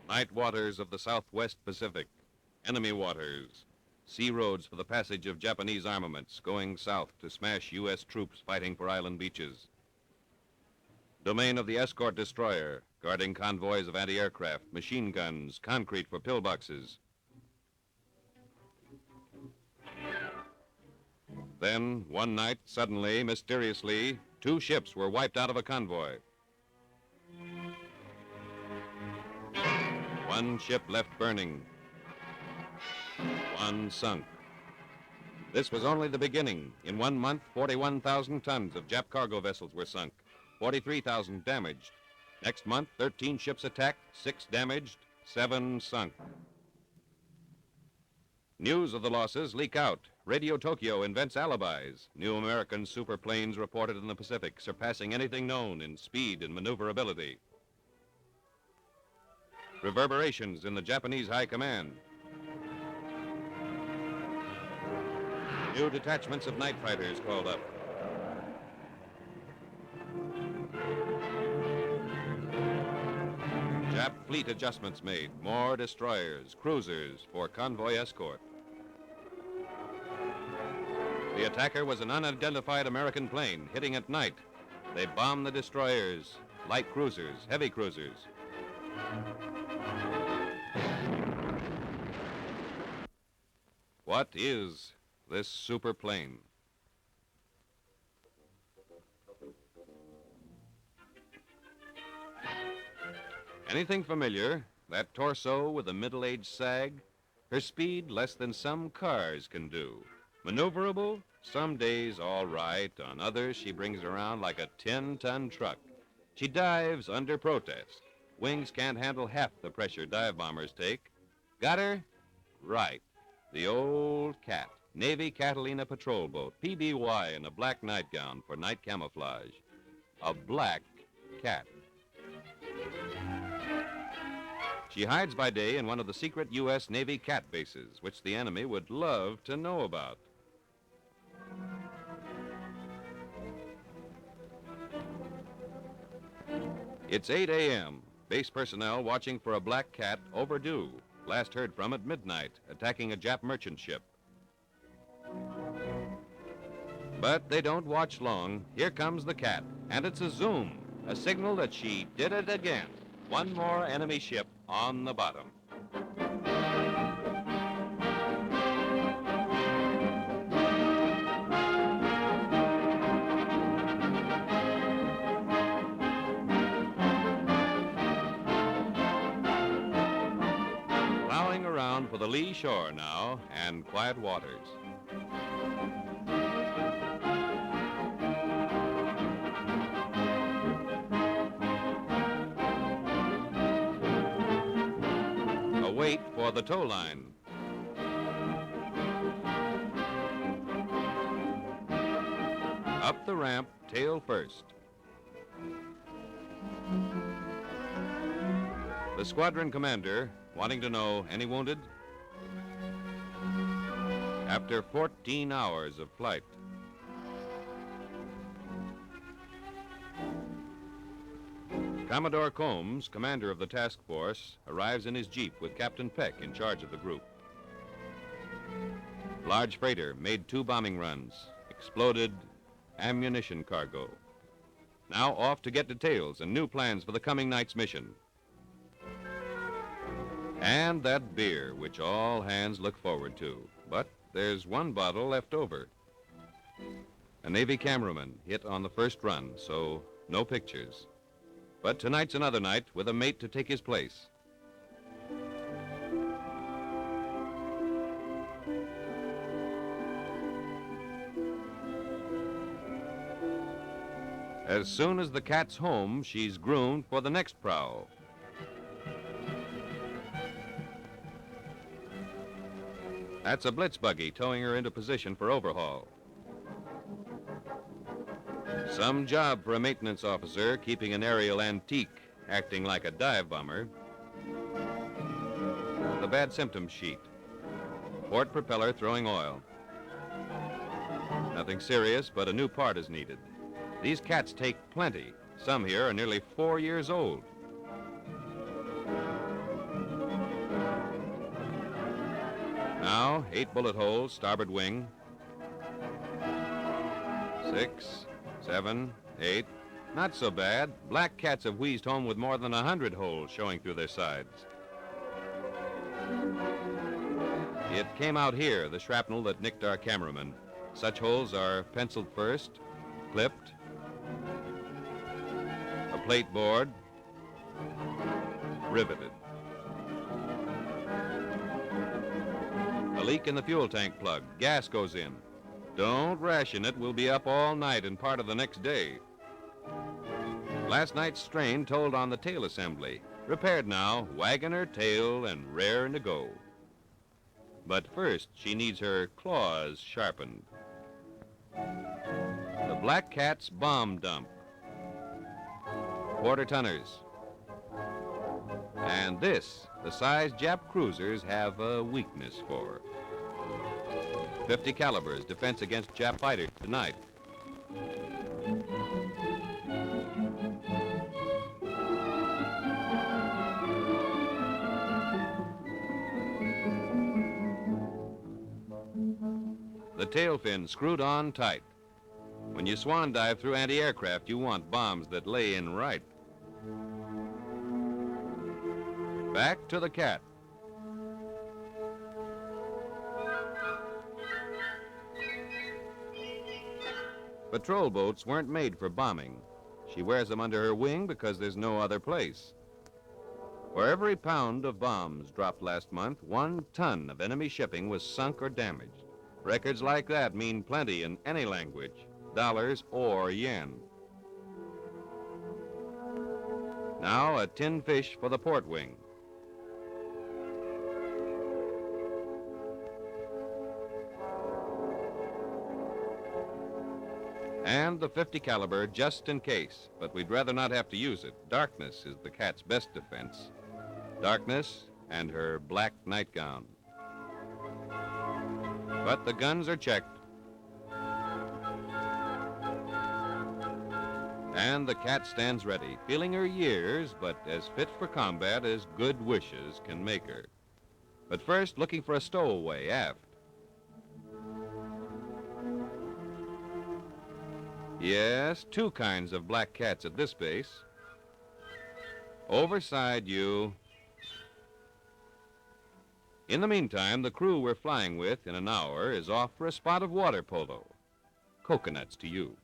Night waters of the Southwest Pacific, enemy waters, sea roads for the passage of Japanese armaments going south to smash U.S. troops fighting for island beaches. Domain of the escort destroyer, guarding convoys of anti-aircraft, machine guns, concrete for pillboxes. Then, one night, suddenly, mysteriously, 2 ships were wiped out of a convoy. 1 ship left burning. 1 sunk. This was only the beginning. In 1 month, 41,000 tons of Jap cargo vessels were sunk, 43,000 damaged. Next month, 13 ships attacked, 6 damaged, 7 sunk. News of the losses leak out. Radio Tokyo invents alibis. New American superplanes reported in the Pacific, surpassing anything known in speed and maneuverability. Reverberations in the Japanese High Command. New detachments of night fighters called up. Jap fleet adjustments made. More destroyers, cruisers for convoy escort. The attacker was an unidentified American plane hitting at night. They bombed the destroyers, light cruisers, heavy cruisers. What is this super plane? Anything familiar? That torso with a middle-aged sag? Her speed less than some cars can do. Maneuverable? Some days all right. On others, she brings around like a 10-ton truck. She dives under protest. Wings can't handle half the pressure dive bombers take. Got her? Right. The old Cat. Navy Catalina patrol boat. PBY in a black nightgown for night camouflage. A black cat. She hides by day in one of the secret U.S. Navy cat bases, which the enemy would love to know about. It's 8 a.m. Base personnel watching for a black cat overdue. Last heard from at midnight, attacking a Jap merchant ship. But they don't watch long. Here comes the cat, and it's a zoom, a signal that she did it again. One more enemy ship on the bottom. Plowing around for the lee shore now and quiet waters. Wait for the tow line. Up the ramp, tail first. The squadron commander wanting to know, any wounded? After 14 hours of flight. Commodore Combs, commander of the task force, arrives in his Jeep with Captain Peck in charge of the group. Large freighter made 2 bombing runs, exploded ammunition cargo. Now off to get details and new plans for the coming night's mission. And that beer, which all hands look forward to. But there's 1 bottle left over. A Navy cameraman hit on the first run, so no pictures. But tonight's another night with a mate to take his place. As soon as the cat's home, she's groomed for the next prowl. That's a blitz buggy towing her into position for overhaul. Some job for a maintenance officer keeping an aerial antique, acting like a dive bomber. The bad symptoms sheet. Port propeller throwing oil. Nothing serious, but a new part is needed. These cats take plenty. Some here are nearly 4 years old. Now, 8 bullet holes, starboard wing. 6, 7, 8. Not so bad. Black cats have wheezed home with more than 100 holes showing through their sides. It came out here, the shrapnel that nicked our cameraman. Such holes are penciled first, clipped, a plate board, riveted. A leak in the fuel tank plug. Gas goes in. Don't ration it. We'll be up all night and part of the next day. Last night's strain told on the tail assembly. Repaired now, wagging her tail and raring to go. But first, she needs her claws sharpened. The Black Cat's bomb dump. Quarter-tonners. And this, the size Jap cruisers have a weakness for. 50 calibers, defense against Jap fighters tonight. The tail fin screwed on tight. When you swan dive through anti-aircraft, you want bombs that lay in right. Back to the cat. Patrol boats weren't made for bombing. She wears them under her wing because there's no other place. For every pound of bombs dropped last month, 1 ton of enemy shipping was sunk or damaged. Records like that mean plenty in any language, dollars or yen. Now a tin fish for the port wing. And the 50 caliber just in case, but we'd rather not have to use it. Darkness is the cat's best defense. Darkness and her black nightgown. But the guns are checked. And the cat stands ready, feeling her years, but as fit for combat as good wishes can make her. But first, looking for a stowaway aft. Yes, 2 kinds of black cats at this base. Overside you. In the meantime, the crew we're flying with in an hour is off for a spot of water polo. Coconuts to you.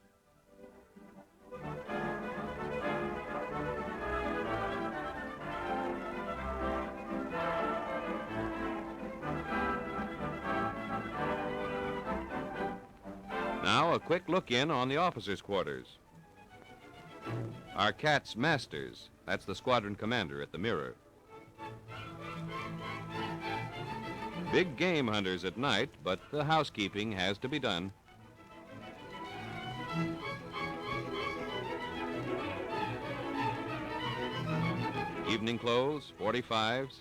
Now a quick look in on the officers' quarters. Our cat's masters. That's the squadron commander at the mirror. Big game hunters at night, but the housekeeping has to be done. Evening clothes, 45s,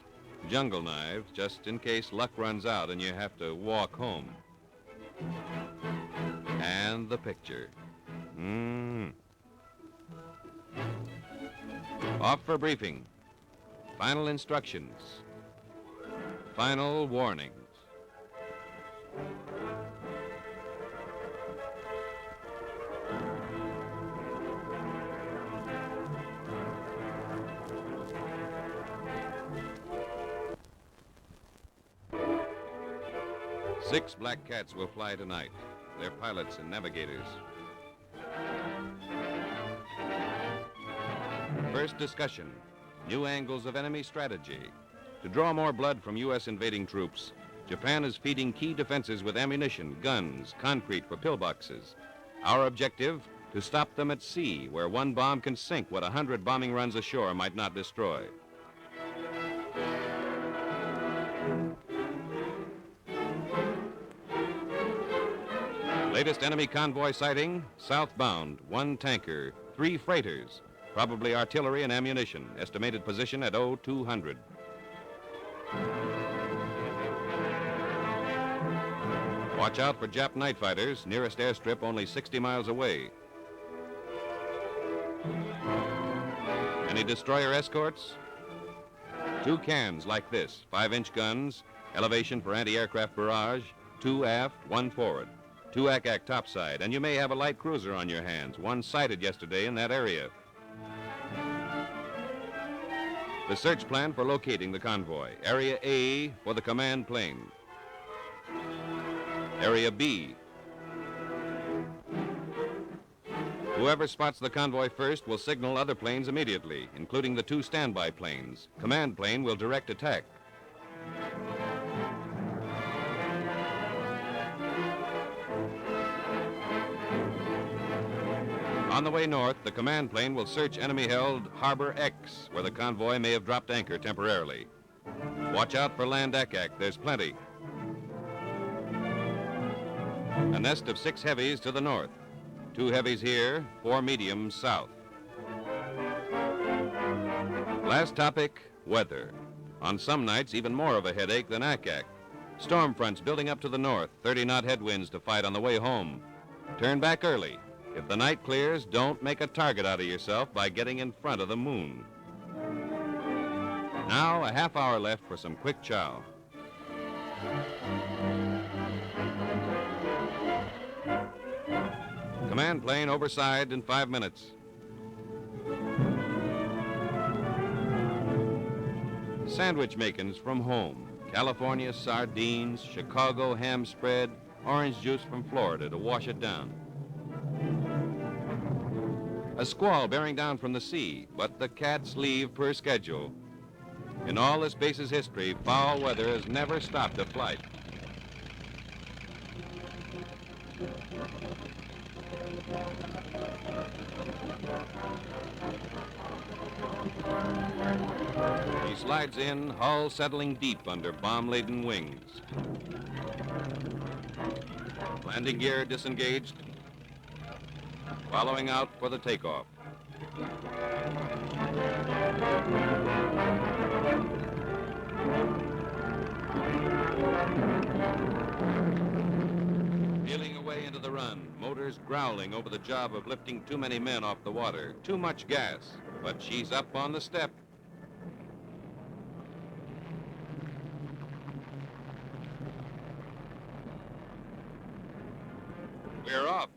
jungle knives, just in case luck runs out and you have to walk home. And the picture. Off for briefing. Final instructions. Final warnings. Six black cats will fly tonight. They're pilots and navigators. First discussion, new angles of enemy strategy. To draw more blood from U.S. invading troops, Japan is feeding key defenses with ammunition, guns, concrete for pillboxes. Our objective, to stop them at sea, where 1 bomb can sink what 100 bombing runs ashore might not destroy. Latest enemy convoy sighting, southbound, 1 tanker, 3 freighters, probably artillery and ammunition, estimated position at 0200. Watch out for Jap night fighters, nearest airstrip only 60 miles away. Any destroyer escorts? 2 cans like this, 5-inch guns, Elevation for anti-aircraft barrage, 2 aft, 1 forward. 2 ack topside, and you may have a light cruiser on your hands, one sighted yesterday in that area. The search plan for locating the convoy. Area A for the command plane. Area B. Whoever spots the convoy first will signal other planes immediately, including the 2 standby planes. Command plane will direct attack. On the way north, the command plane will search enemy-held Harbor X, where the convoy may have dropped anchor temporarily. Watch out for land ack, there's plenty. A nest of 6 heavies to the north. 2 heavies here, 4 mediums south. Last topic, weather. On some nights, even more of a headache than ack. Storm fronts building up to the north, 30-knot headwinds to fight on the way home. Turn back early. If the night clears, don't make a target out of yourself by getting in front of the moon. Now, a half hour left for some quick chow. Command plane overside in 5 minutes. Sandwich makings from home. California sardines, Chicago ham spread, orange juice from Florida to wash it down. A squall bearing down from the sea, but the cats leave per schedule. In all this base's history, foul weather has never stopped a flight. He slides in, hull settling deep under bomb-laden wings. Landing gear disengaged. Following out for the takeoff. Peeling away into the run, motors growling over the job of lifting too many men off the water. Too much gas, but she's up on the step. We're off.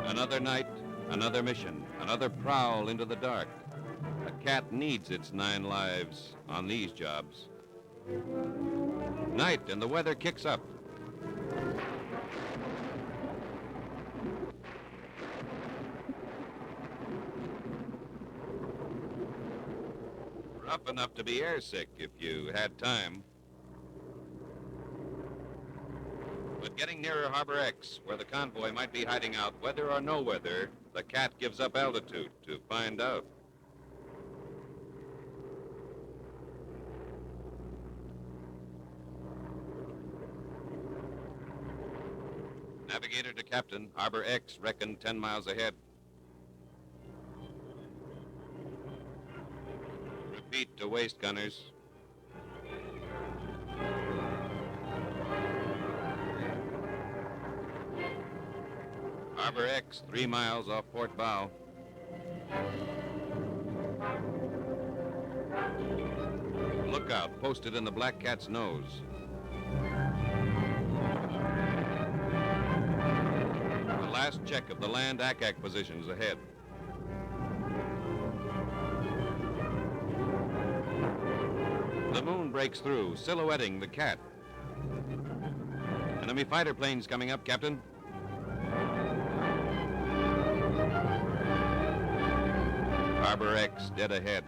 Another night, another mission, another prowl into the dark. A cat needs its 9 lives on these jobs. Night and the weather kicks up. Rough enough to be airsick if you had time. But getting nearer Harbor X, where the convoy might be hiding out, weather or no weather, the cat gives up altitude to find out. Navigator to captain, Harbor X reckoned 10 miles ahead. Repeat to waist gunners. Harbor X, 3 miles off port bow. Lookout posted in the Black Cat's nose. The last check of the land ack positions ahead. The moon breaks through, silhouetting the cat. Enemy fighter planes coming up, Captain. Harbor X dead ahead.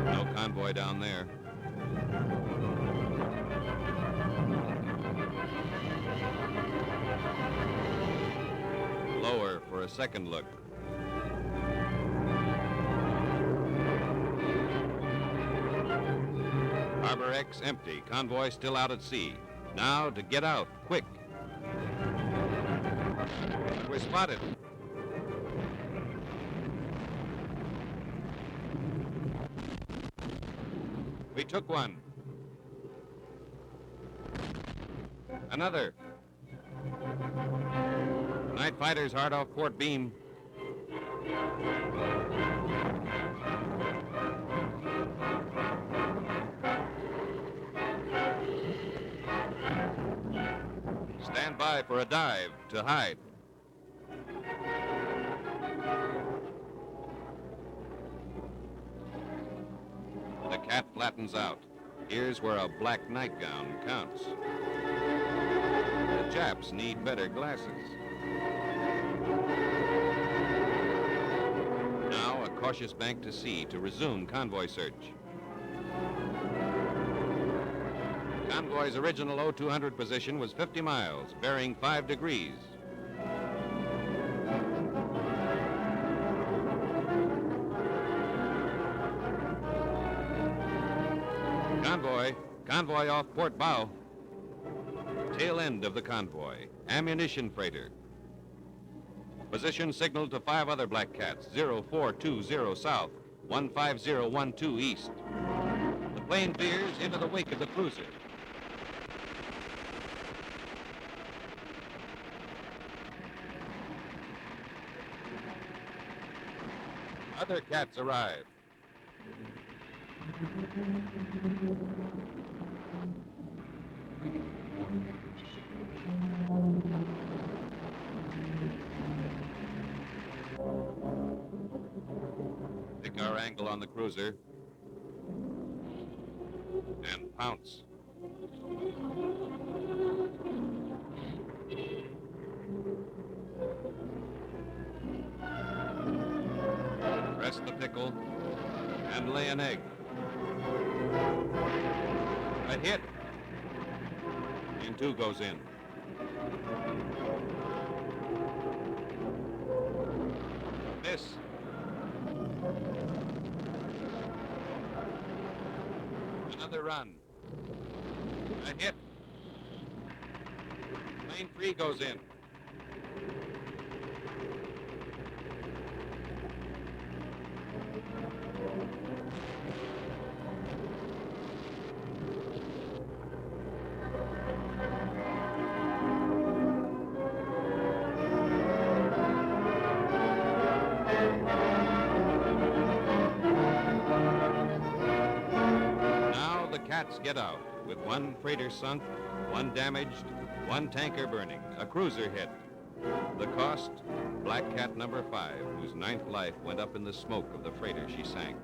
No convoy down there. Lower for a second look. Harbor X empty. Convoy still out at sea. Now to get out, quick. We're spotted. We took one. Another. Night fighters hard off port beam. Stand by for a dive to hide. The cat flattens out. Here's where a black nightgown counts. The Japs need better glasses. Now a cautious bank to sea to resume convoy search. Convoy's original O200 position was 50 miles, bearing 5 degrees. Convoy off port bow. Tail end of the convoy, ammunition freighter. Position signaled to 5 other black cats, 0420 south, 15012 east. The plane veers into the wake of the cruiser. Other cats arrive. Pick our angle on the cruiser and pounce. Press the pickle and lay an egg. A hit. Plane 2 goes in. Miss. Another run. A hit. Plane 3 goes in. Cats get out with 1 freighter sunk, 1 damaged, 1 tanker burning, a cruiser hit. The cost, Black Cat number 5, whose 9th life went up in the smoke of the freighter she sank.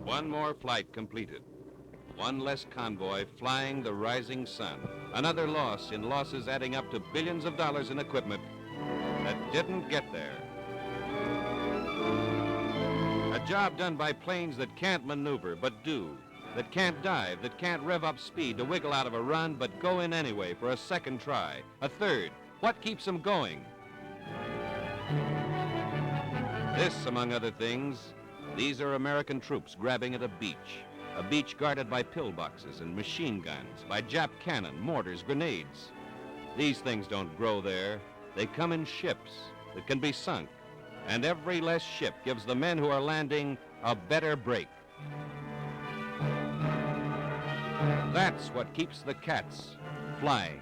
One more flight completed. 1 less convoy flying the rising sun. Another loss in losses adding up to billions of dollars in equipment that didn't get there. A job done by planes that can't maneuver but do, that can't dive, that can't rev up speed to wiggle out of a run but go in anyway for a second try, a third. What keeps them going? This, among other things, these are American troops grabbing at a beach guarded by pillboxes and machine guns, by Jap cannon, mortars, grenades. These things don't grow there. They come in ships that can be sunk, and every less ship gives the men who are landing a better break. That's what keeps the cats flying.